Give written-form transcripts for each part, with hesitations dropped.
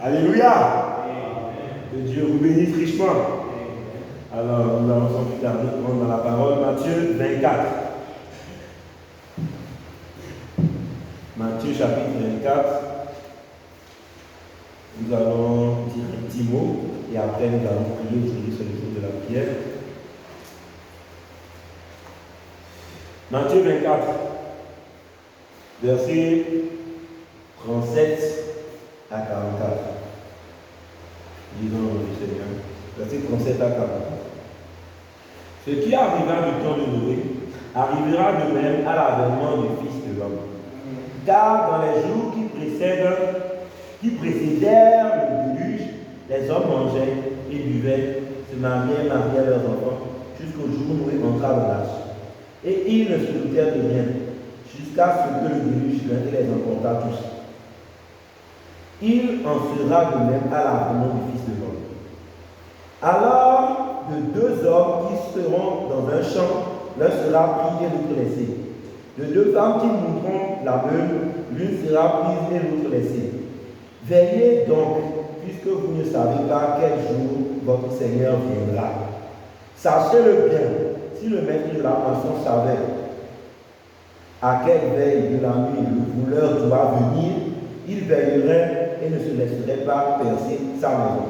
Alléluia. Que Dieu vous bénisse richement. Alors, nous allons sans plus tarder prendre dans la parole Matthieu 24. Matthieu chapitre 24. Nous allons dire un petit mot et après nous allons prier aujourd'hui sur le jour de la prière. Matthieu 24, versets 37 à 44. Disons le Seigneur. Versets 37 à 44. Ce qui arriva du temps de Noé arrivera de même à l'avènement du Fils de l'homme. Car dans les jours qui précédèrent le déluge, les hommes mangeaient et buvaient, se mariaient leurs enfants, jusqu'au jour où Noé entra dans l'âge. Et ils ne se doutèrent de rien, jusqu'à ce que le déluge vint et les emporta tous. Il en sera de même à l'avènement du Fils de l'homme. Alors, de deux hommes qui seront dans un champ, l'un sera pris et l'autre laissé. De deux femmes qui monteront la meule, l'une sera prise et l'autre laissée. Veillez donc, puisque vous ne savez pas quel jour votre Seigneur viendra. Sachez-le bien, si le maître de la maison savait à quelle veille de la nuit le voleur doit venir, il veillerait et ne se laisserait pas percer sa maison.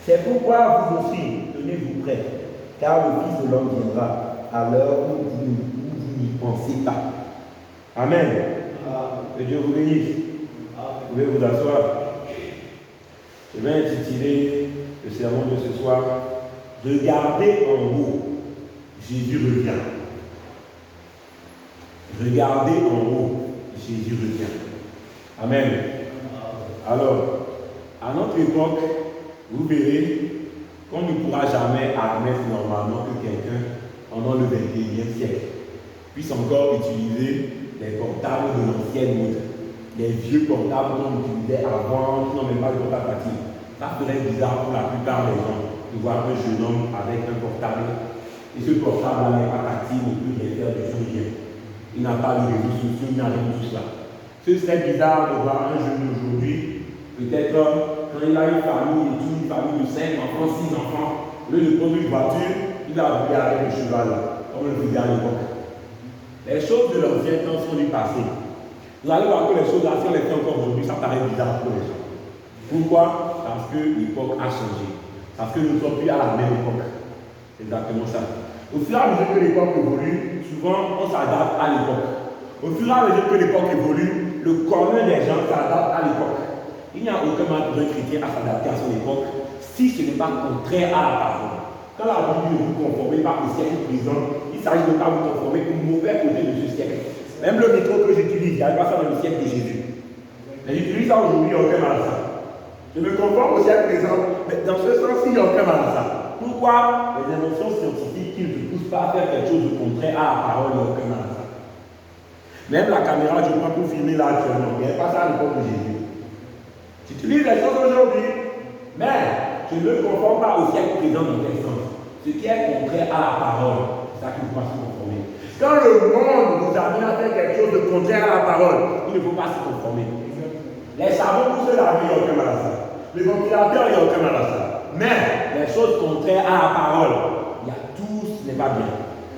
C'est pourquoi vous aussi, tenez-vous prêts, car le Fils de l'homme viendra à l'heure où vous n'y pensez pas. Amen. Que Dieu vous bénisse. Vous pouvez vous asseoir. Je vais intituler le sermon de ce soir « Regardez en haut, Jésus revient ». Regardez en haut, Jésus revient. Amen. Alors, à notre époque, vous verrez qu'on ne pourra jamais admettre normalement que quelqu'un, pendant le 21e siècle, puisse encore utiliser les portables de l'ancienne mode, les vieux portables qu'on utilisait avant, qui n'ont même pas de portable tactile. Ça serait bizarre pour la plupart des gens de voir un jeune homme avec un portable, et ce portable-là n'est pas tactile, il ne peut rien faire de son rien. Il n'a pas de réseaux sociaux, il n'a rien de tout cela. Ce serait bizarre de voir un jeune aujourd'hui, peut-être quand il a une famille, une famille de 5 enfants, 6 enfants, au lieu de prendre une voiture, il a roulé avec le cheval, comme on le faisait à l'époque. Les choses de l'ancien temps sont du passé. Vous allez voir que les choses là, si on les fait encore aujourd'hui, ça paraît bizarre pour les gens. Pourquoi? Parce que l'époque a changé. Parce que nous ne sommes plus à la même époque. C'est exactement ça. Au fur et à mesure que l'époque évolue, souvent on s'adapte à l'époque. Au fur et à mesure que l'époque évolue, le commun des gens s'adapte à l'époque. Il n'y a aucun mal pour un chrétien à s'adapter à son époque si ce n'est pas contraire à la parole. Quand la Bible ne vous conformez pas au siècle présent, il s'agit de ne pas vous conformer au mauvais côté de ce siècle. Même le métro que j'utilise, il n'y a pas ça dans le siècle de Jésus. Mais j'utilise ça aujourd'hui, il n'y a aucun mal à ça. Je me conforme au siècle présent, mais dans ce sens-ci, il n'y a aucun mal à ça. Pourquoi? Les inventions scientifiques qui ne te poussent pas à faire quelque chose de contraire à la parole, il n'y a aucun mal à ça. Même la caméra, je prends pour filmer là actuellement, il n'y avait pas ça à l'époque de Jésus. J'utilise les choses aujourd'hui, mais je ne me conforme pas au siècle présent dans quel sens. Ce qui est contraire à la parole, c'est ça qu'il ne faut pas se conformer. Quand le monde nous amène à faire quelque chose de contraire à la parole, il ne faut pas se conformer. Les savons pour se laver, il n'y a aucun mal à ça. Les ventilateurs, il n'y a aucun mal à ça. Mais les choses contraires à la parole, il y a tout, ce n'est pas bien.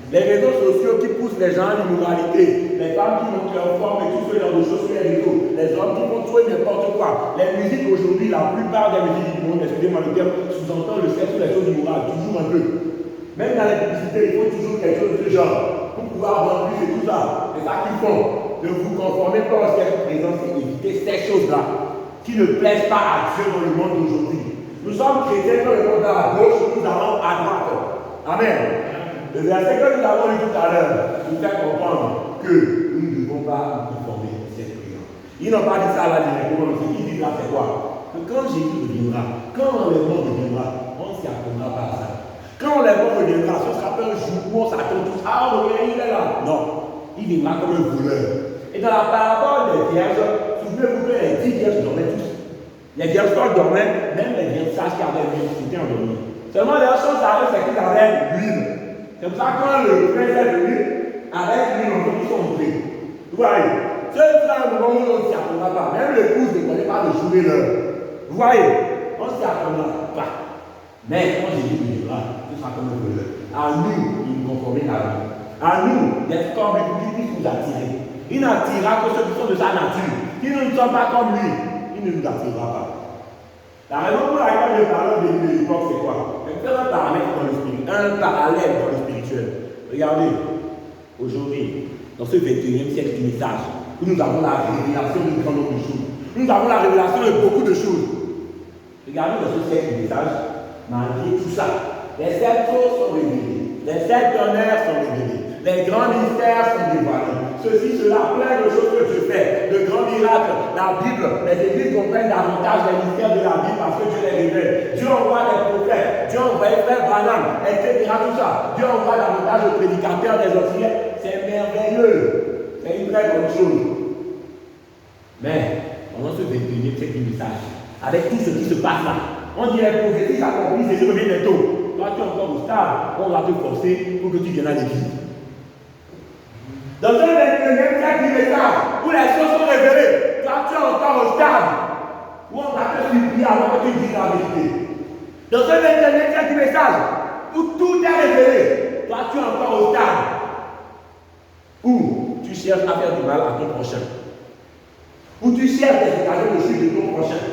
Les réseaux sociaux qui poussent les gens à l'immoralité, les femmes qui montrent leur forme et tout ce genre de choses sur les réseaux, les hommes qui font tout et n'importe quoi. Les musiques aujourd'hui, la plupart des musiques du monde, excusez-moi le terme, sous-entendent le sexe ou les choses immorales, toujours un peu. Même dans les publicités, il faut toujours quelque chose de ce genre pour pouvoir vendre plus et tout ça. C'est ça qu'ils font. Ne vous conformez pas au siècle présent, c'est éviter ces choses-là qui ne plaisent pas à Dieu dans le monde d'aujourd'hui. Nous sommes chrétiens, quand le monde va à gauche, nous allons à droite. Amen. Le verset que nous avons lu tout à l'heure nous fait comprendre que nous ne devons pas nous conformer au siècle présent. Ils n'ont pas dit ça là directement. Ce qu'ils disent là, c'est quoi? Que quand Jésus reviendra, quand l'enlèvement reviendra, on ne s'y attendra pas à ça. Quand l'enlèvement reviendra, ce sera pas un jour où on s'attend tous. Ah, reviens, il est là. Non. Il viendra comme un voleur. Et dans la parabole des vierges, souvenez-vous que les 10 vierges dormaient tous. Les vierges dormaient, même les vierges sages qui avaient l'huile, c'était endormi. Seulement, la chose arrive, c'est qu'ils avaient l'huile. C'est pour ça que quand le prince est venu, avec l'huile, ils sont montés. Vous voyez, ce sera un moment où on ne s'y attendra pas. Même l'épouse ne connaît pas de jouer l'heure. Vous voyez, on s'y attendra pas. Mais quand Jésus viendra, ce sera comme un voleur. À nous, il nous conformer à lui. À nous, d'être comme lui, pour qu'il puisse nous attirer. Il n'attirera que ceux qui sont de sa nature. Qui ne sont pas comme lui, il ne nous attirera pas. La raison pour laquelle je parle de l'époque, c'est quoi? C'est faire un paramètre dans le spirituel, un parallèle dans le spirituel. Regardez, aujourd'hui, dans ce 21e siècle du message, où nous avons la révélation de grand nombre de choses. Nous avons la révélation de beaucoup de choses. Regardez dans ce siècle du message, malgré tout ça, les sept choses sont révélées, les sept honneurs sont révélés, les grands mystères sont dévoilés. Ceci, cela, plein de choses que Dieu fait, de grands miracles. La Bible, les églises comprennent davantage les mystères de la Bible parce que Dieu les révèle. Dieu envoie des prophètes, Dieu envoie les frères Branham, etc. Tout ça. Dieu envoie davantage de prédicateurs, des auxiliaires. C'est merveilleux. C'est une très bonne chose. Mais, pendant ce 21e siècle du message, avec tout ce qui se passe là, on dit les prophéties accomplies, Jésus revient bientôt. Toi, tu es encore au stade, on va te forcer pour que tu viennes à l'église. Dans un 21e siècle du message, où les choses sont révélées, toi tu es encore au stade, où on va te supplier avant que tu dises la vérité. Dans un 21e siècle du message, où tout est révélé, toi tu es encore au stade, où tu cherches à faire du mal à ton prochain, où tu cherches des occasions de chute de ton prochain,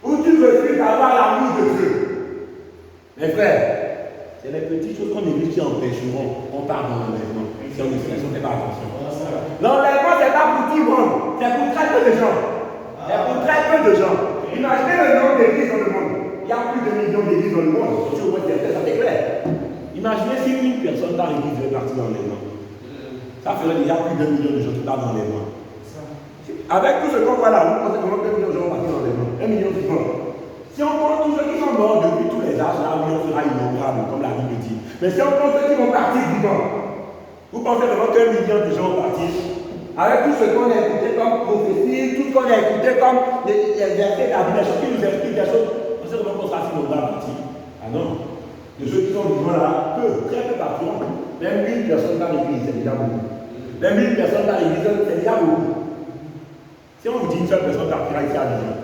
où tu refuses d'avoir l'amour de Dieu. Mes frères, c'est les petites choses qu'on évite qui empêcheront, on parle dans l'enlèvement. Si on ne fait pas attention. L'enlèvement, ce n'est pas pour tout le monde, c'est pour très peu de gens. C'est pour très peu de gens. Imaginez le nombre d'églises dans le monde. Il y a plus de millions d'églises dans le monde. Surtout au moins de ça c'est clair. Imaginez si une personne dans l'église devait partir dans l'enlèvement. Ça ferait déjà plus de 2 millions de gens qui partent dans l'enlèvement. Avec tout ce qu'on voit là, vous pensez comment 2 millions de gens vont partir dans l'enlèvement? 1 million de gens. Si on compte tous ceux qui sont morts depuis tous les âges, là, on sera innombrable, comme la Bible dit. Mais si on compte ceux qui vont partir vivants, vous pensez vraiment qu'un million de gens vont partir? Avec tout ce qu'on a écouté comme prophétie, tout ce qu'on a écouté comme les versets de la Bible, qui nous expliquent des choses, on sait vraiment qu'on sera si nombreux à partir. Ah non. De ceux qui sont vivants là, très peu partiront. Même 1000 personnes dans l'église, c'est déjà beaucoup. Même 1000 personnes dans l'église, c'est déjà beaucoup. Si on vous dit une seule personne partira ici à Dijon,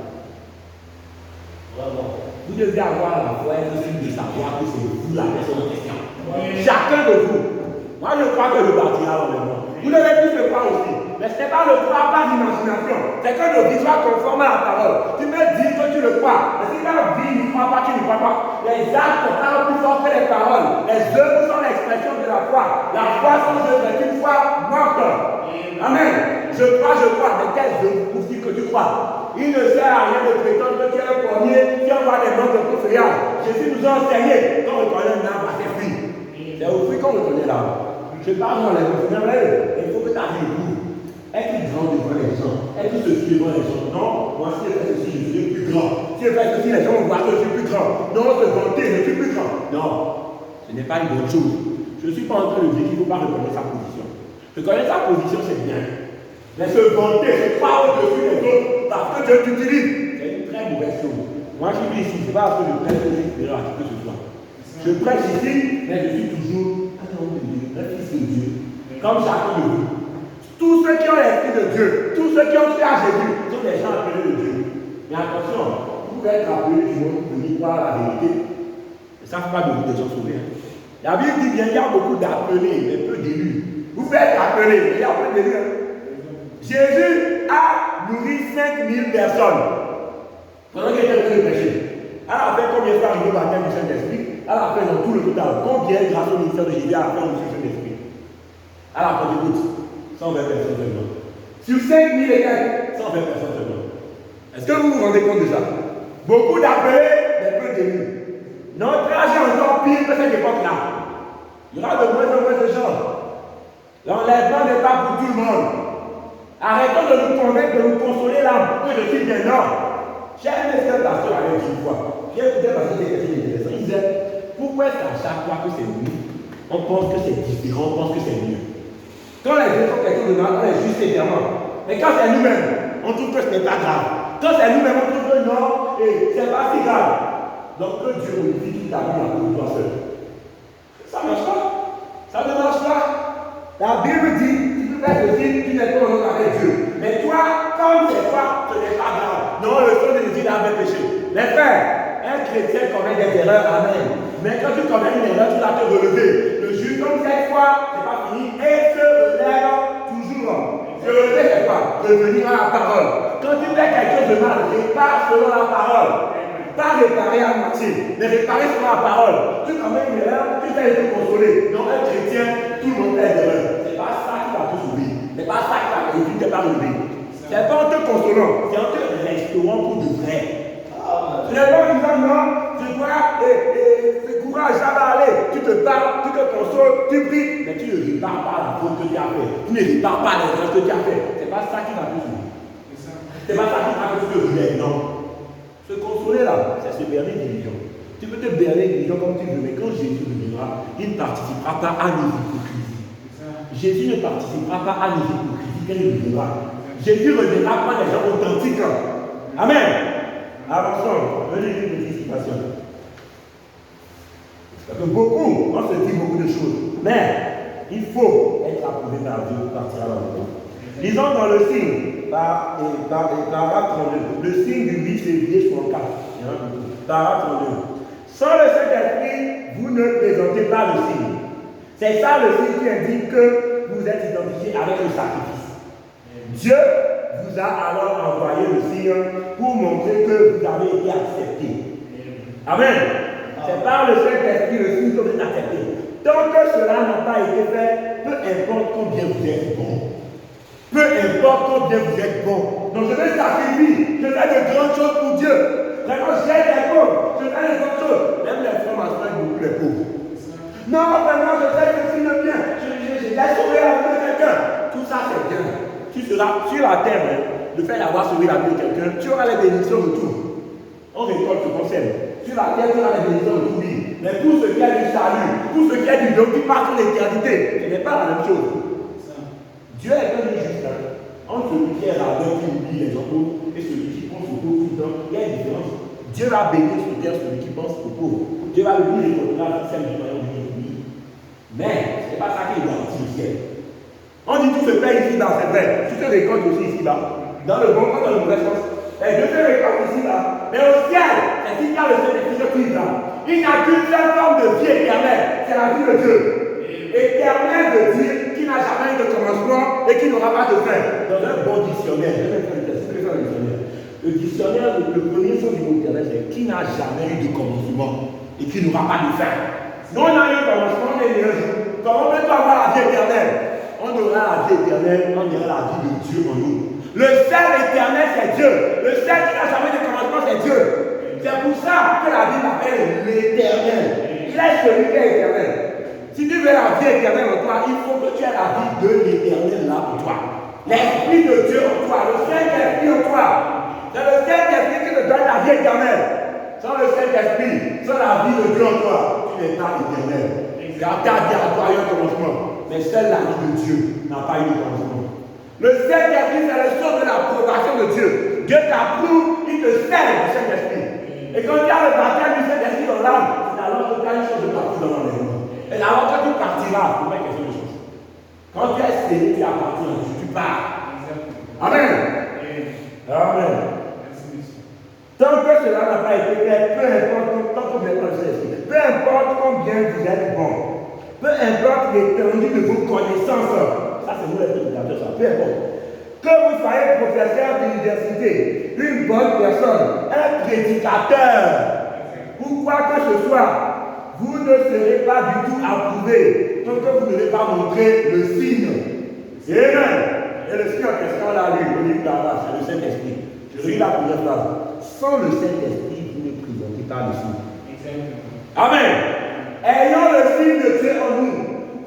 vous devez avoir la foi et le signe de savoir que c'est vous la personne en question. Chacun de vous. Moi, je crois que je partirai à l'enlèvement. Vous devez tous le croire aussi. Mais ce n'est pas le croire par l'imagination. C'est que le vie soit conforme à la parole. Tu me dis que tu le crois. Mais si ta vie n'y croit pas, tu n'y crois pas. Les actes parlent plus fort que les paroles. Les œuvres sont l'expression de la foi. La foi sans œuvre est une foi morte. Amen. Je crois. Mais quelles œuvres pour dire que tu crois? Il ne sert à rien de prétendre que tu es le premier qui envoie des notes de conseillage. Jésus nous a enseigné qu'on reconnaît un arbre à ses fruits. C'est au fruit qu'on reconnaît l'arbre. Je parle dans les conférences, il faut que ta vie bouge. Être grand devant les gens, être ceci devant les gens. Non, moi si je fais ceci, je suis plus grand. Si je fais ceci, les gens vont voir que je suis plus grand. Non, se vanter, je suis plus grand. Non, ce n'est pas une bonne chose. Je ne suis pas en train de dire qu'il ne faut pas reconnaître sa position. Reconnaître sa position, c'est bien. Mais se vanter, se croire au-dessus des autres parce que Dieu t'utilise, c'est une très mauvaise chose. Moi qui vis ici, ce n'est pas parce que je prêche que je suis supérieur à qui que ce soit. Je prêche ici, mais je suis toujours un fils de Dieu, comme chacun de vous. Tous ceux qui ont l'esprit de Dieu, tous ceux qui ont fait à Jésus, sont des gens appelés de Dieu. Mais attention, vous pouvez être appelés du monde pour y croire la vérité. Et ça ne fait pas de vous des gens sauvés. La Bible dit bien, il y a beaucoup d'appelés, mais peu d'élus. Vous pouvez être appelés, mais il y a peu d'élus. Jésus a nourri 5000 personnes pendant qu'il était en train de prêcher. Elle a fait combien de fois arrivé au baptême du Saint-Esprit? Elle a fait dans tout le total. Combien grâce au ministère de Jésus à la fin du Saint-Esprit? Elle a fait écoute, 120 personnes seulement. Sur 5000 et quelques, 120 personnes seulement. Est-ce que vous vous rendez compte de ça? Beaucoup d'appelés, mais peu d'élus. Notre âge est encore pire que cette époque-là. Il y aura de moins en moins de gens. L'enlèvement n'est pas pour tout le monde. Arrêtons de nous convaincre, de nous consoler là, que je suis bien là. J'ai un pasteur avec une fois. J'ai écouté parce que c'était intéressant. Il disait, pourquoi est-ce qu'à chaque fois que c'est nous, on pense que c'est différent, on pense que c'est mieux? Quand les gens font quelque chose de mal, on les juge sévèrement. Mais quand c'est nous-mêmes, on trouve que ce n'est pas grave. Quand c'est nous-mêmes, on trouve que non, et c'est pas si grave. Donc que Dieu modifie toute ta vie à cause de toi seul. Ça ne marche pas. Ça ne marche pas. La Bible dit, tu peux faire ceci, tu n'es pas en avec Dieu. Mais toi, comme c'est toi, ce n'est pas grave. Non, le sang de Jésus avait péché Mes frères, un chrétien commet des erreurs, amen. Mais quand tu commets une erreur, tu dois te relever. Le juge, comme cette fois, c'est pas fini, et se relève toujours. Se relever, c'est quoi? Revenir à la parole. Quand tu fais quelque chose de mal, répare selon la parole. Pas réparer à moitié, mais réparer selon la parole. Tu commets une erreur, tu t'es été consolé. Non, un chrétien, tout le monde fait des erreurs. C'est pas ça qui va te sauver. C'est pas ça qui va t'éviter de pas relever. C'est pas en te consolant, c'est en te restaurant pour de vrai. Ce n'est pas en disant non, tu dois, courage, ça va aller. Tu te parles, tu te consoles, tu pries, mais tu ne répares pas la faute que tu as fait. Tu ne répares pas l'erreur que tu as fait. C'est pas ça qui va te sauver. C'est pas ça qui va te sauver, non. Se consoler là, c'est se berner d'illusion. Tu peux te berner d'illusion comme tu veux, mais quand Jésus reviendra, il ne participera pas à nos hypocrisies. Jésus ne participera pas à nos hypocrisies quand il reviendra. Jésus reviendra pour les gens authentiques. Amen. Avançons. Venez lire une petite citation. Parce que beaucoup, on se dit beaucoup de choses, mais il faut être approuvé par Dieu pour partir à la maison. Lisons dans le signe, par 32, le signe du 8 février 64, par 32. Sans le Saint-Esprit, vous ne présentez pas le signe. C'est ça le signe qui indique que vous êtes identifié avec le sacrifice. Dieu vous a alors envoyé le signe pour montrer que vous avez été accepté. Amen. C'est par le Saint-Esprit le signe que vous êtes accepté. Tant que cela n'a pas été fait, peu importe combien vous êtes bon. Peu importe combien vous êtes bon. Donc je vais sacrifier. Je fais de grandes choses pour Dieu. Vraiment, j'aide les pauvres. Je fais de grandes choses. Même les femmes enseignent beaucoup les pauvres. Non, vraiment, je fais que le bien. J'ai sauvé la vie de quelqu'un. Tout ça, c'est bien. Tu seras sur la terre, le fait d'avoir sauvé la vie de quelqu'un, tu auras les bénédictions de tout. On récolte ce qu'on sème. Sur la terre, tu auras les bénédictions de tout. Mais pour ce qui est du salut, pour ce qui est du don qui part sur l'éternité, ce n'est pas la même chose. Dieu est un juste. Entre celui qui est radin, qui oublie les autres, et celui qui pense aux pauvres tout le temps, il y a une différence. Dieu va bénir sur terre celui qui pense aux pauvres. Dieu va le bénir et la celle du royaume de Dieu. Mais ce n'est pas ça qui est garanti au ciel. On dit tout se fait ici dans c'est vrai. Tu te récoltes aussi ici-bas. Dans le bon, dans le mauvais sens. Et Dieu te récolte ici-bas. Mais au ciel, c'est qu'il y a le Saint-Esprit de Christ là. Il n'y a qu'une seule forme de vie éternelle. C'est la vie de Dieu. Éternel veut dire qui n'a jamais eu de commencement et qui n'aura pas de fin. Dans un bon dictionnaire, le dictionnaire, le premier son du mot éternel, c'est qui n'a jamais eu de commencement et qui n'aura pas de fin. Nous, on a eu un commencement et un jour. Comment peut-on avoir la vie éternelle? On aura la vie éternelle, on aura la vie de Dieu en nous. Le seul éternel, c'est Dieu. Le seul qui n'a jamais de commencement, c'est Dieu. C'est pour ça que la Bible appelle l'éternel. Il est celui qui est éternel. Si tu veux la vie éternelle en toi, il faut que tu aies la vie de l'éternel là en toi. L'Esprit de Dieu en toi, le Saint-Esprit en toi. C'est le Saint-Esprit qui te donne la vie éternelle. Sans le Saint-Esprit, sans la vie de Dieu en toi, tu n'es pas éternel. Car ta vie à toi a eu un commencement. Mais seule la vie de Dieu n'a pas eu de commencement. Le Saint-Esprit, c'est le sort de l'approbation de Dieu. Dieu t'approuve, il te scelle du Saint-Esprit. Et quand tu as le baptême du Saint-Esprit dans l'âme, c'est alors que tu as une chose de partir dans l'enlèvement. Et alors quand tu partiras, il faut mettre quelque chose de chose. Quand tu es scellé, tu appartiens à Dieu, tu pars. Amen. Amen. Tant que cela n'a pas été fait, peu importe peu importe combien vous êtes bon, peu importe l'étendue de vos connaissances, ça c'est vous les prédicateurs, ça, peu importe. Que vous soyez professeur d'université, une bonne personne, un prédicateur, ou quoi que ce soit, vous ne serez pas du tout approuvé tant que vous n'avez pas montré le signe. Amen. Et le signe en question, là, le livre là, c'est le Saint-Esprit. Je lis la première phrase. Sans le Saint-Esprit, vous ne présentez pas le signe. Amen. Ayons le signe de Dieu en nous.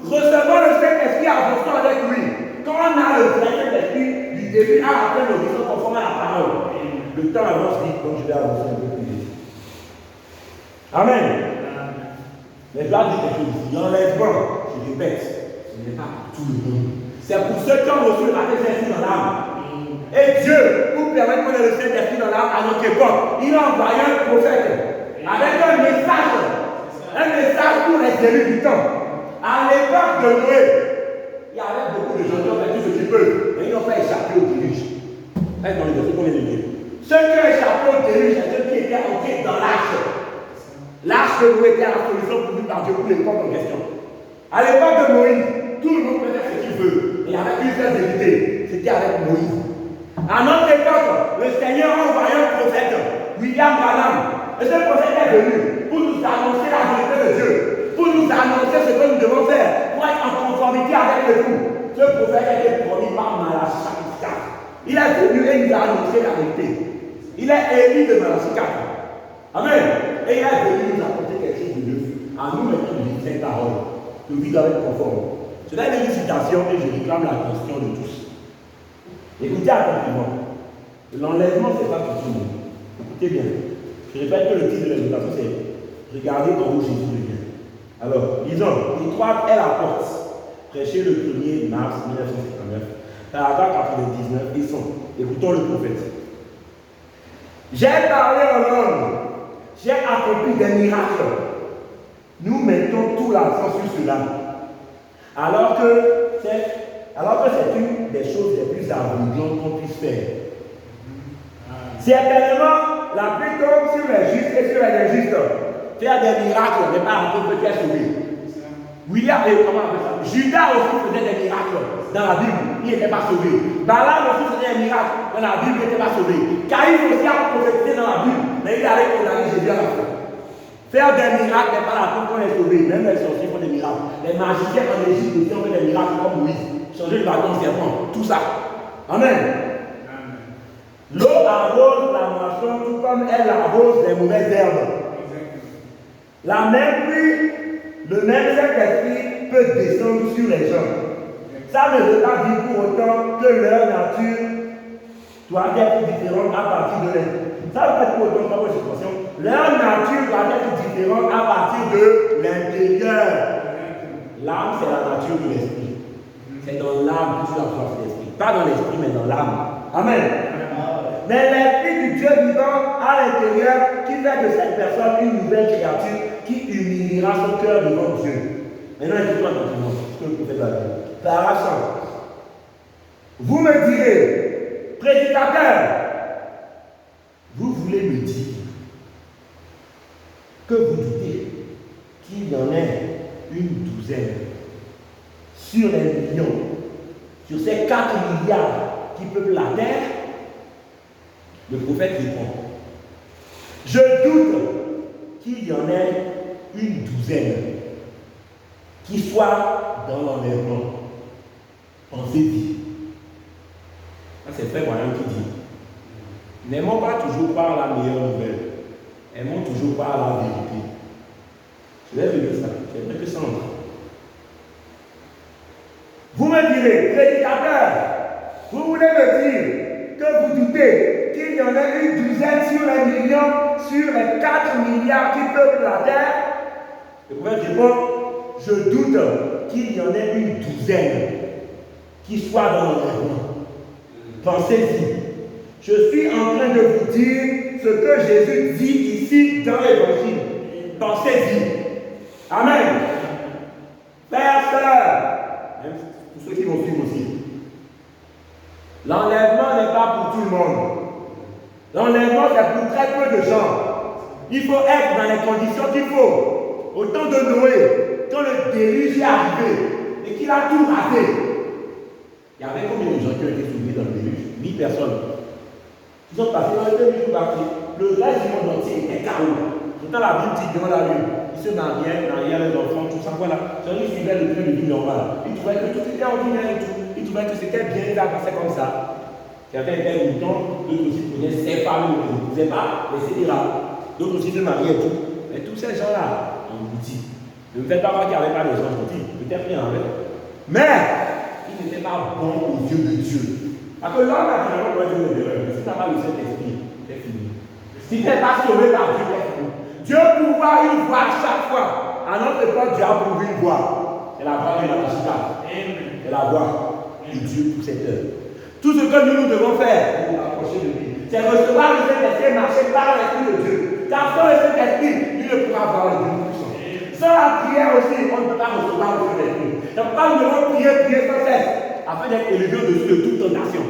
Recevons le Saint-Esprit, avançons avec lui. Quand on a le vrai Saint-Esprit, du début à la fin, nous sommes conformes à la parole. Le temps avance vite, donc je vais avancer un peu plus vite. Amen. Mais je dois dire quelque chose. L'enlèvement, je répète, ce n'est pas pour tout le monde. C'est pour ceux qui ont reçu la Saint-Esprit dans l'âme. Et Dieu, pour permettre qu'on ait le Saint-Esprit dans l'âme à notre époque, il a envoyé un prophète avec un message pour les élus du temps. À l'époque de Noé, il y avait beaucoup de gens qui ont fait tout ce qu'ils peuvent, mais ils n'ont pas échappé au déluge. Est-ce dans les versets qu'on vient de lire? Ceux qui ont échappé au déluge, c'est ceux qui l'arche de Noé était la solution pour par Dieu pour l'époque en question. À l'époque de Moïse, tout le monde peut faire ce qu'il veut. Et avec une seule vérité, c'était avec Moïse. À notre époque, le Seigneur a envoyé un prophète, William Branham. Et ce prophète est venu pour nous annoncer la vérité de Dieu, pour nous annoncer ce que nous devons faire, pour être en conformité avec le tout. Ce prophète a été promis par Malachie chapitre 4. Il est venu et il nous a annoncé la vérité. Il est Élie de Malachie 4. Amen. Et il est venu nous apporter quelque chose de neuf. À nous maintenant de vivre cette parole, de vivre avec conforme. Cela est une citation et je réclame l'attention de tous. Écoutez attentivement. L'enlèvement, ce n'est pas pour tout le monde. Écoutez bien. Je répète que le titre de l'exhortation, c'est Regardez en où Jésus revient. Alors, disons, l'étroite est la porte. Prêché le 1er mars 1959. Paragraphe 99 et 100. Écoutons le prophète. J'ai parlé en langue. J'ai accompli des miracles. Nous mettons tout l'accent sur cela. Alors que c'est une des choses les plus aveuglantes qu'on puisse faire. Certainement, la pluie tombe sur les justes et sur les injustes. Faire des miracles n'est pas un peu peut-être sauvé. William, comment on appelle ça? Judas aussi faisait des miracles dans la Bible, il n'était pas sauvé. Balaam aussi faisait des miracles dans la Bible, il n'était pas sauvé. Caïn aussi a prophétisé dans la Bible, mais il allait condamner Jésus à la fin. Faire des miracles n'est pas la preuve qu'on est sauvé. Même les sorciers font des miracles. Les magiciens en Égypte aussi ont fait des miracles comme Moïse. Changer le bâton de serpent. Tout ça. Amen. L'eau arrose la moisson tout comme elle arrose les mauvaises herbes. La même pluie, le même Saint-Esprit peut descendre sur les gens. Ça ne veut pas dire pour autant que leur nature doit être différente à partir de l'être. Ça ne veut pas dire pour autant que leur nature doit être différente à partir de l'intérieur. L'âme, c'est la nature de l'esprit. C'est dans l'âme que tu as force l'esprit. Pas dans l'esprit, mais dans l'âme. Amen. Mais l'esprit du Dieu vivant à l'intérieur qui fait de cette personne une nouvelle créature qui humiliera son cœur devant Dieu. Maintenant, écoutez-moi attentivement ce que le prophète va dire. Paragraphe 100. Vous me direz, prédicateur, vous voulez me dire que vous doutez qu'il y en ait une douzaine sur les millions, sur ces 4 milliards qui peuplent la terre? Le prophète répond, je doute qu'il y en ait une douzaine qui soient dans l'enlèvement. Pensez-y. C'est Frère Branham qui dit, n'aimons pas toujours par la meilleure nouvelle, aimons toujours par la vérité. Je vais vous dire ça, c'est vrai que ça entre. Vous me direz, prédicateur, vous voulez me dire que vous doutez qu'il y en a une douzaine sur les millions, sur les 4 milliards qui peuplent la terre? Le prophète répond, je doute qu'il y en ait une douzaine qui soient dans l'enlèvement. Pensez-y. Je suis en train de vous dire ce que Jésus dit ici dans l'évangile. Pensez-y. Amen. Père, sœur, pour ceux qui vont suivre aussi. L'enlèvement n'est pas pour tout le monde. L'enlèvement, c'est pour très peu de gens. Il faut être dans les conditions qu'il faut. Au temps de Noé, quand le déluge est arrivé et qu'il a tout raté, il y avait combien de gens qui ont été sauvés dans le déluge? 1000 personnes. Ils sont passés dans le déluge parti. Le reste du monde entier était chaos. Pourtant, la Bible dit devant la lune, ils se mariaient, les enfants, tout ça, voilà. Ils suivaient le train de vie normal. Ils trouvaient que tout était ordinaire et tout. Ils trouvaient que c'était bien, ça passait comme ça. Certains étaient moutons, d'autres aussi prenaient ses femmes, ils ne pouvaient pas, etc. D'autres aussi se mariaient et tout. Mais tous ces gens-là, engloutis. Ne me faites pas voir qu'il n'y avait pas des gens gentils. Peut-être qu'il y en avait. Mais, ils n'étaient pas bons aux yeux de Dieu. Parce que l'homme, naturellement, doit dire des erreurs. Si tu n'as pas le Saint-Esprit, c'est fini. Si tu n'es pas sauvé par Dieu, c'est fini. Dieu pourvoit une voie à chaque fois. À notre époque, Dieu a pourvu une voie. C'est la voie de la Pachita. C'est la voie de Dieu pour cette heure. Tout ce que nous devons faire pour nous approcher de lui, c'est recevoir le Saint-Esprit et marcher par l'Esprit de Dieu. Car sans le Saint-Esprit, il ne pourra voir le Dieu puissant. Sans la prière aussi, on ne peut pas recevoir le Saint-Esprit. Donc, quand nous devons prier sans cesse, afin d'être élevés au-dessus de toute tentation.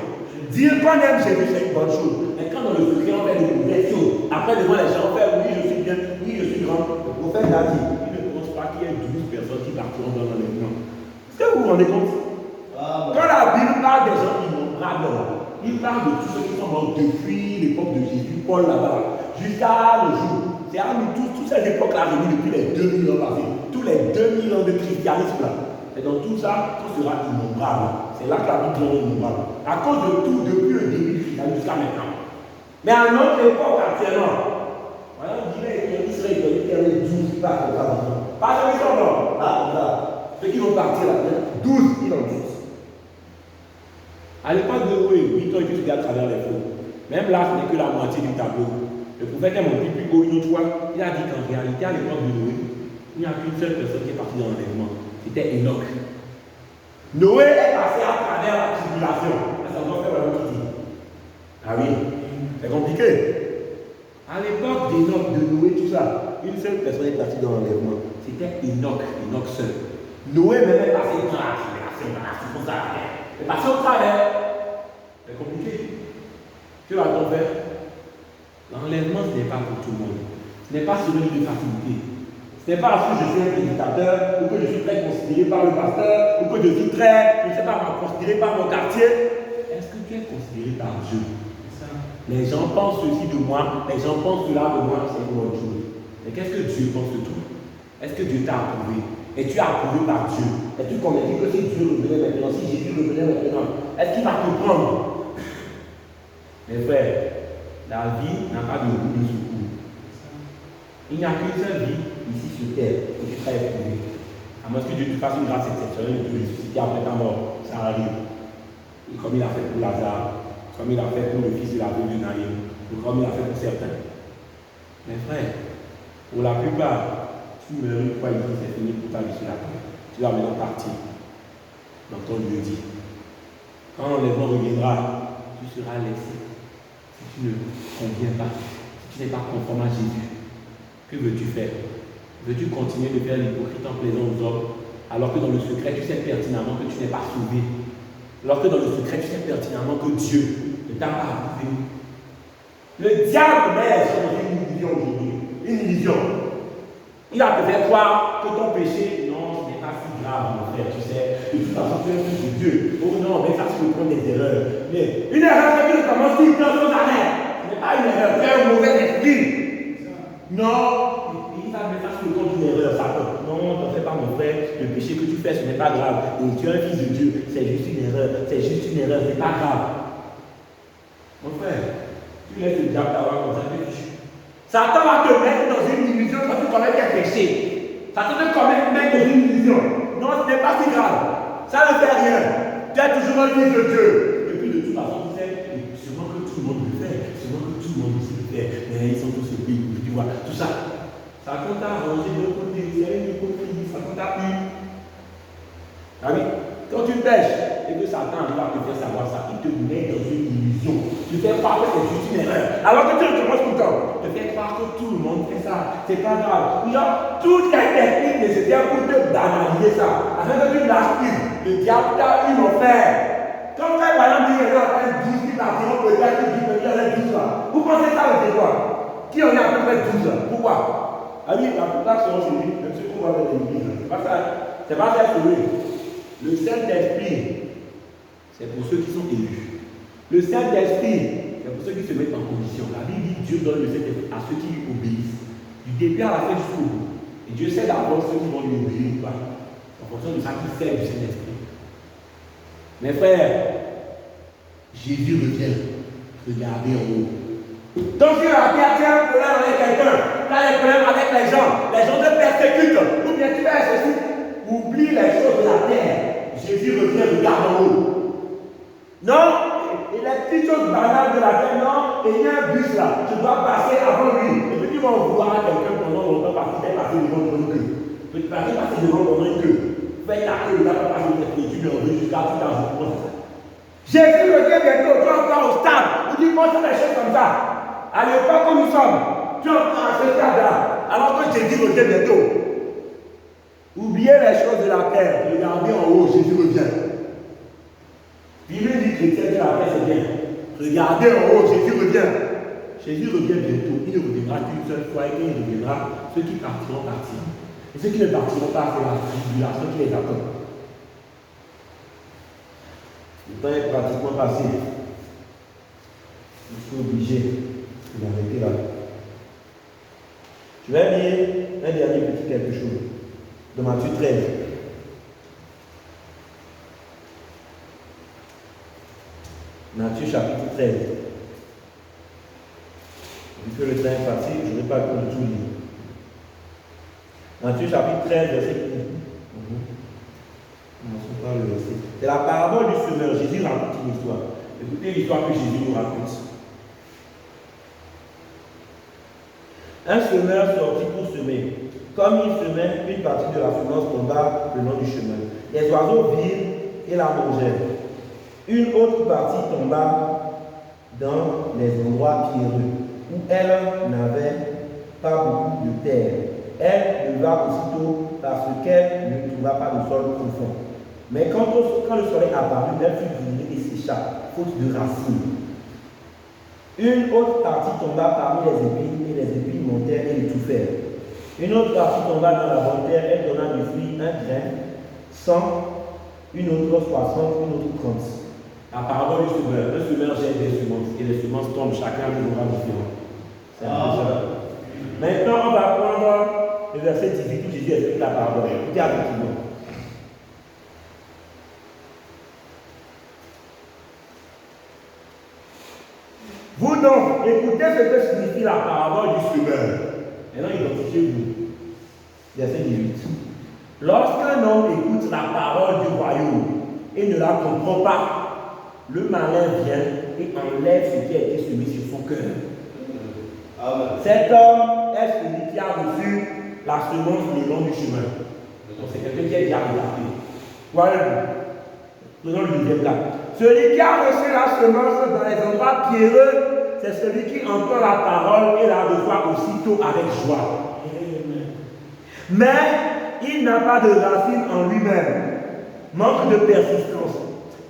Dire qu'on aime Jésus, c'est une bonne chose. Mais quand dans le secret, on fait de mauvaises choses, après devant les gens, on fait oui, je suis bien, oui, je suis grand. Le prophète prophète a dit, il ne pense pas qu'il y ait 12 personnes qui partiront dans l'enlèvement. Est-ce que vous vous rendez compte? Quand la Bible parle des gens innombrables, il parle de tous ceux qui sont morts depuis l'époque de Jésus, Paul là-bas, jusqu'à le jour. C'est à nous toutes ces époques-là réunies depuis les 2000 ans passés, tous les 2000 ans de christianisme là. Et dans tout ça, tout sera innombrable. C'est là que la Bible est innombrable. À cause de tout, depuis le début du christianisme jusqu'à maintenant. Mais à notre époque actuellement, voilà, on dirait qu'il serait qu'il y a les 12 pas comme ça. Pas ceux qui sont morts. Là, comme ça. Ceux qui vont partir là, 12, ils ont 12. À l'époque de Noé, 8 ans, il regarde à travers les flots. Même là, ce n'est que la moitié du tableau. Le prophète est monté plus haut une autre fois. Il a dit qu'en réalité, à l'époque de Noé, il n'y a qu'une seule personne qui est partie dans l'enlèvement. C'était Enoch. Noé est passé à travers la tribulation. Ça doit faire un autre dit. Ah oui, c'est compliqué. À l'époque d'Enoch, de Noé, tout ça, une seule personne est partie dans l'enlèvement. C'était Enoch, Enoch seul. Noé même est passé dans la tribulation, dans la souffrance. Mais parce qu'au travers, c'est compliqué. Que va-t-on faire? L'enlèvement, ce n'est pas pour tout le monde. Ce n'est pas celui de facilité. Ce n'est pas parce que je suis un prédicateur, ou que je suis très considéré par le pasteur, ou que je suis très, je ne sais pas, considéré par mon quartier. Est-ce que tu es considéré par Dieu? Les gens pensent ceci de moi, les gens pensent cela de moi, c'est une bonne chose. Mais qu'est-ce que Dieu pense de toi? Est-ce que Dieu t'a approuvé? Es-tu approuvé par Dieu? Es-tu convaincu que si Dieu revenait maintenant, si Jésus revenait maintenant, est-ce qu'il va te prendre? Mes frères, la vie n'a pas de goût de secours. Il n'y a qu'une seule vie ici sur terre que tu seras éprouvé. À moins que Dieu te fasse une grâce exceptionnelle et te ressusciter après ta mort, ça arrive. Et comme il a fait pour Lazare, comme il a fait pour le fils de la veuve de Naïm, ou comme il a fait pour certains. Mes frères, pour la plupart, tu meurs une fois ici, c'est fini pour ta vie sur la terre. Tu vas maintenant partir dans ton lieu dit. Quand l'enlèvement reviendra, tu seras laissé. Si tu ne conviens pas, si tu n'es pas conforme à Jésus, que veux-tu faire? Veux-tu continuer de faire l'hypocrite en plaisant aux hommes, alors que dans le secret, tu sais pertinemment que tu n'es pas sauvé? Alors que dans le secret, tu sais pertinemment que Dieu ne t'a pas approuvé. Le diable met sur une illusion aujourd'hui. Une illusion. Il va te faire croire que ton péché, non, ce n'est pas si grave, mon frère, tu sais. De toute façon, tu es un fils de Dieu. Oh non, mais ça, tu peux prendre des erreurs. Mais une erreur, c'est que tu commences une plein sans arrêt. Ce n'est pas une erreur, tu es un mauvais esprit. Non, il va mettre ça sur le compte d'une erreur, Satan. Non, t'en fais pas, mon frère. Le péché que tu fais, ce n'est pas grave. Et tu es un fils de Dieu, c'est juste une erreur. C'est juste une erreur, ce n'est pas grave. Mon frère, tu laisses le diable t'avoir comme ça, Satan va te mettre dans une illusion quand tu commets un péché. Satan te mettre dans une illusion. Non, ce n'est pas si grave. Ça ne fait rien. Tu es toujours un fils de Dieu. Et puis de toute façon, tu sais, sûrement que tout le monde le fait. Sûrement que tout le monde le fait. Mais ils sont tous épais, tu vois. Tout ça. Ça compte à ranger de l'autre côté. Il y a une hypocrisie. Ça compte à une. Ah oui. Quand tu pêches et que Satan arrive à te faire savoir ça, il te met dans une illusion. Tu fais croire que c'est juste une erreur. Alors que tu recommences tout le temps. Tu fais croire que tout le monde fait ça. C'est pas grave. Genre, toute la technique nécessaire pour te banaliser ça. Afin que tu lâches plus. Le diable t'a une offert. Quand par exemple dit qu'il y a 12 qui partiront peut-être que il y en a 12 là. Vous pensez ça veut dire quoi? Qui en a à peu près 12 là? Pourquoi? Ah oui, la plupart seront chez lui, même ceux qu'on va dans l'église. C'est pas ça. C'est pas ça pour lui. Le Saint-Esprit, c'est pour ceux qui sont élus. Le Saint-Esprit, c'est pour ceux qui se mettent en condition. La Bible dit Dieu donne le Saint-Esprit à ceux qui lui obéissent. Du début à la fin jusqu'au bout. Et Dieu sait d'abord ceux qui vont lui obéir ou pas. En fonction de ça qui sert du Saint-Esprit. Mes frères, Jésus revient. Regardez en haut. Donc, sur la terre, tu as un problème avec quelqu'un. Tu as un problème avec les gens te persécutent. Ou bien tu fais ceci. Oublie les choses de la terre. Jésus revient, regarde en haut. Non, et les petites choses banales de la terre, non, et il y a un bus là, tu dois passer avant lui. Et puis tu vas vouloir à quelqu'un pendant longtemps parce qu'il est passé devant ton queue. Tu peux passer devant ton queue. Fais ta queue, il n'a pas passé de queue, tu lui en veux jusqu'à tout un jour. Jésus revient bientôt, tu es encore au stade où tu penses des choses comme ça. À l'époque où nous sommes, tu es encore à ce stade-là, alors que Jésus revient bientôt. Oubliez les choses de la terre, regardez en haut, Jésus revient. Bible dit chrétien de la terre, c'est bien. Regardez en haut, Jésus revient. Jésus revient bientôt. Il ne reviendra qu'une seule fois et il reviendra. Ceux qui partiront, partiront. Et ceux qui ne partiront pas, c'est la tribulation qui les attend. Le temps est pratiquement passé. Je suis obligé de m'arrêter là. Je vais lire un dernier petit quelque chose de Matthieu 13. Matthieu chapitre 13. Vu que le temps est passé, je n'aurai pas le temps de tout lire. Matthieu chapitre 13, verset 1. C'est la parabole du semeur. Jésus raconte une histoire. Écoutez l'histoire que Jésus nous raconte. Un semeur sortit pour semer. Comme il semait, une partie de la semence tomba le long du chemin. Les oiseaux virent et la mangèrent. Une autre partie tomba dans les endroits pierreux, où elle n'avait pas beaucoup de terre. Elle leva aussitôt parce qu'elle ne trouva pas de sol profond. Mais quand le soleil apparut, elle fut brûlée et sécha, faute de racines. Une autre partie tomba parmi les épines, et les épines montèrent et l'étouffèrent. Une autre partie tomba dans la bonne terre, elle donna du fruit, un grain, 100, une autre 60, une autre 30. La parabole du semeur. Un semeur jette des semences, et les semences tombent, chacun de endroit différent. C'est un peu ça. Maintenant, on va prendre le verset 18 où Jésus explique la parabole. Écoutez attentivement. Vous donc, écoutez ce que signifie la parabole du semeur. Maintenant, identifiez-vous. Verset 18. Lorsqu'un homme écoute la parole du royaume et ne la comprend pas, le malin vient et enlève ce qui a été semé sur son cœur. Cet homme est celui qui a reçu la semence le long du chemin. Donc c'est quelqu'un qui est déjà regardé. Voyez-vous. Prenons le deuxième cas. Celui qui a reçu la semence dans les endroits pierreux, c'est celui qui entend la parole et la reçoit aussitôt avec joie. Mais il n'a pas de racine en lui-même, manque de persistance.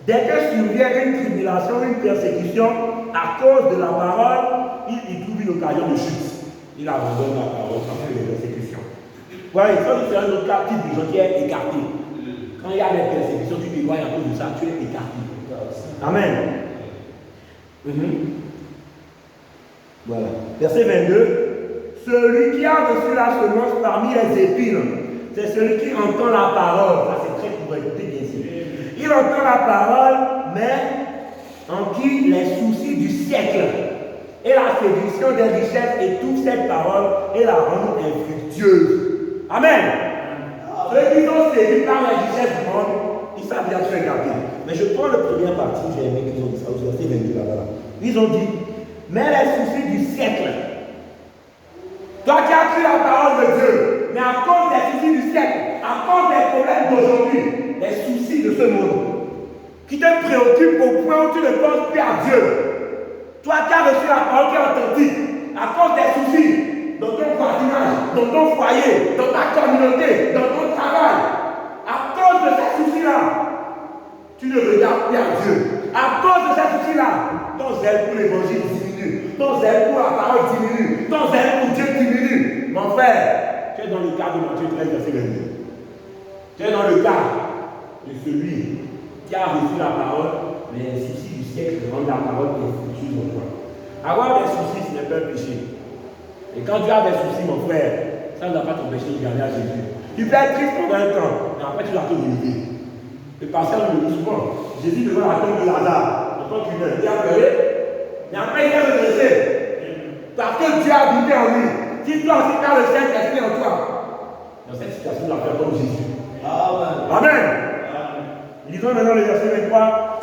Dès que survient une tribulation, une persécution, à cause de la parole, il trouve une occasion de chute. Il abandonne la parole parce que les persécutions. Voilà, il faut faire un autre cas type de gens qui est écarté. Quand il y a des persécutions, tu te vois à cause de ça, tu es écarté. Amen. Voilà. Verset 22. Celui qui a reçu la semence parmi les épines, c'est celui qui entend la parole. Ça, c'est très pour écouter bien sûr. Il entend la parole, mais en qui les soucis du siècle et la séduction des richesses étouffent cette parole et la rendent infructueuse. Amen. Ceux qui sont séduits par les richesses du monde, ils savent bien se regarder. Mais je prends le premier parti, j'ai aimé qu'ils ont dit ça, au verset 22 là-bas. Ils ont dit, mais les soucis du siècle. Toi qui as cru la parole de Dieu, mais à cause des soucis du siècle, à cause des problèmes d'aujourd'hui, les soucis de ce monde, qui te préoccupent au point où tu ne penses plus à Dieu. Toi qui as reçu la parole qui est authentique, à cause des soucis, dans ton voisinage, dans ton foyer, dans ta communauté, dans ton travail, à cause de ces soucis-là, tu ne regardes plus à Dieu. À cause de ces soucis-là, ton zèle pour l'évangile diminue, ton zèle pour la parole diminue, ton zèle pour Dieu diminue. Mon frère, tu es dans le cas de Matthieu 13, verset 22. Tu es dans le cas de celui qui a reçu la parole, mais les soucis du siècle rendent la parole infructueuse en toi. Avoir des soucis, ce n'est pas un péché. Et quand tu as des soucis, mon frère, ça ne va pas t'empêcher de garder à Jésus. Tu peux être triste pendant un temps, mais après tu vas te relever. Le pasteur le dit souvent. Jésus devant la tombe de Lazare, en tant qu'humain, il a pleuré, mais après il est redressé. Parce que Dieu a habité en lui. Si toi aussi tu as le Saint-Esprit en toi, dans cette situation, tu vas faire comme Jésus. Amen. Amen. Lisons maintenant le verset 23.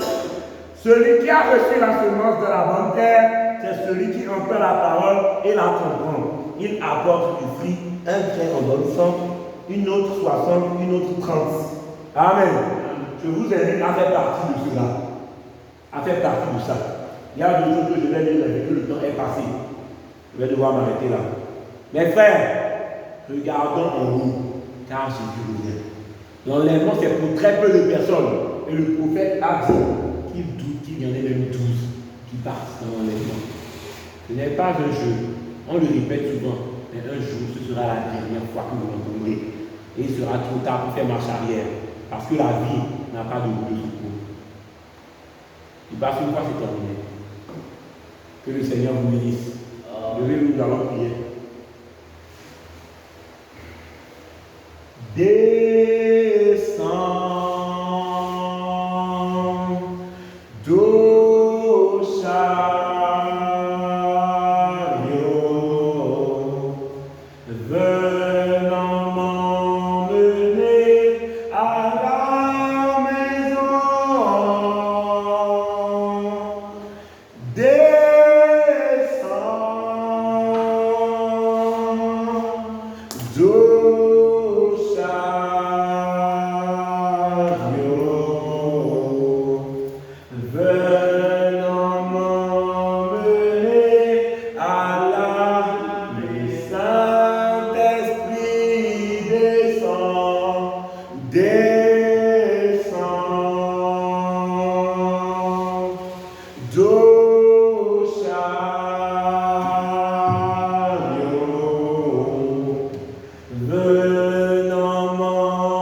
Celui qui a reçu la semence de la bonne terre, c'est celui qui entend la parole et la comprend. Il apporte du fruit, un grain en donne 100, une autre 60, une autre 30. Amen. Je vous invite à faire partie de cela. À faire partie de ça. Il y a deux jours que je vais lire que le temps est passé. Je vais devoir m'arrêter là. Mes frères, regardons en nous, car Jésus revient. L'enlèvement, c'est pour très peu de personnes. Et le prophète a dit qu'il doute qu'il y en ait même 12 qui partent dans l'enlèvement. Ce n'est pas un jeu. On le répète souvent. Mais un jour, ce sera la dernière fois que vous l'entendrez. Et il sera trop tard pour faire marche arrière. Parce que la vie n'a pas de roue de secours. Il passe une fois, c'est terminé. Que le Seigneur vous bénisse. Levez-vous, nous allons prier. Descends, do chariot, venant m'emmener à la maison. Descends, do venant m'emmener à la maison. Saint-Esprit descend, descend, do chariot, venant m'emmener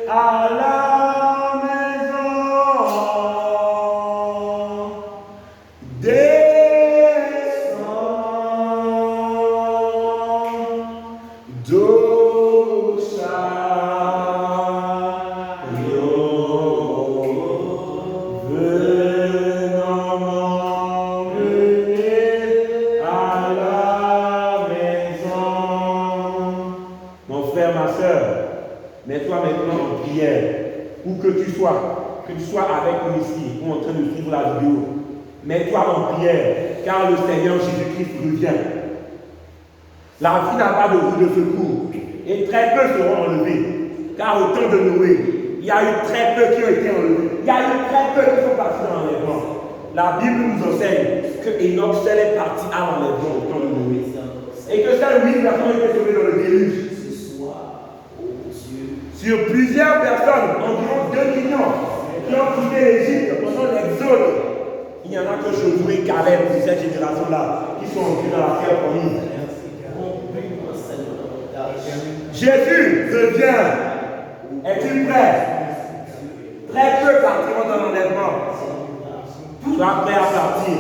à la do chariot, venant m'emmener à la maison. Mon frère, ma soeur, mets-toi maintenant en prière, où que tu sois avec nous ici ou en train de suivre la vidéo. Mets-toi en prière, car le Seigneur Jésus-Christ revient. La vie n'a pas de roue de secours, et très peu seront enlevés. Car au temps de Noé, il y a eu très peu qui ont été enlevés. Il y a eu très peu qui sont partis dans l'enlèvement. La Bible nous enseigne que Enoch seul est parti à l'enlèvement au temps de Noé. Et que seules 8 personnes ont été sauvées dans le déluge. Sur plusieurs personnes, environ 2 millions, qui ont quitté l'Égypte pendant l'exode, il n'y en a que Josué et Caleb de cette génération-là qui sont entrés dans la terre promise. Jésus revient. Es-tu prêt? Très peu partiront dans l'enlèvement. Sois prêt à partir.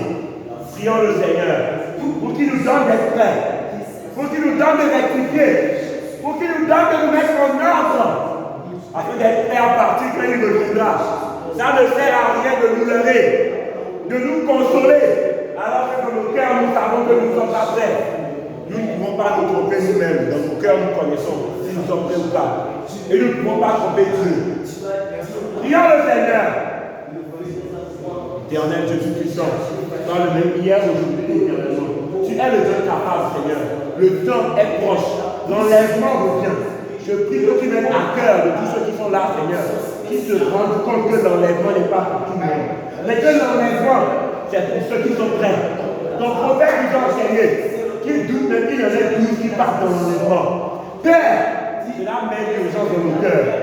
Prions le Seigneur pour qu'il nous donne d'être prêts, pour qu'il nous donne de rectifier, pour qu'il nous donne de nous mettre en ordre, afin d'être prêts à partir quand il reviendra. Ça ne sert à rien de nous leurrer, de nous consoler, alors que dans nos cœurs nous savons que nous ne sommes pas prêts. Nous ne pouvons pas nous tromper nous-mêmes. Dans nos cœurs, nous connaissons si nous sommes prêts ou pas. Et nous ne pouvons pas tromper Dieu. Prions le Seigneur. Éternel Dieu Tout-Puissant, dans le même hier, aujourd'hui, éternellement. Tu es le Dieu capable, Seigneur. Le temps est proche. L'enlèvement revient. Je prie que tu mettes à cœur de tous ceux qui sont là, Seigneur, qui se rendent compte que l'enlèvement n'est pas pour tout le monde. Mais que l'enlèvement, c'est pour ceux qui sont prêts. Ton prophète nous a enseigné qu'il doute même qu'il y en ait 12 qui partent dans l'enlèvement. Père, cela met l'urgence dans nos cœurs.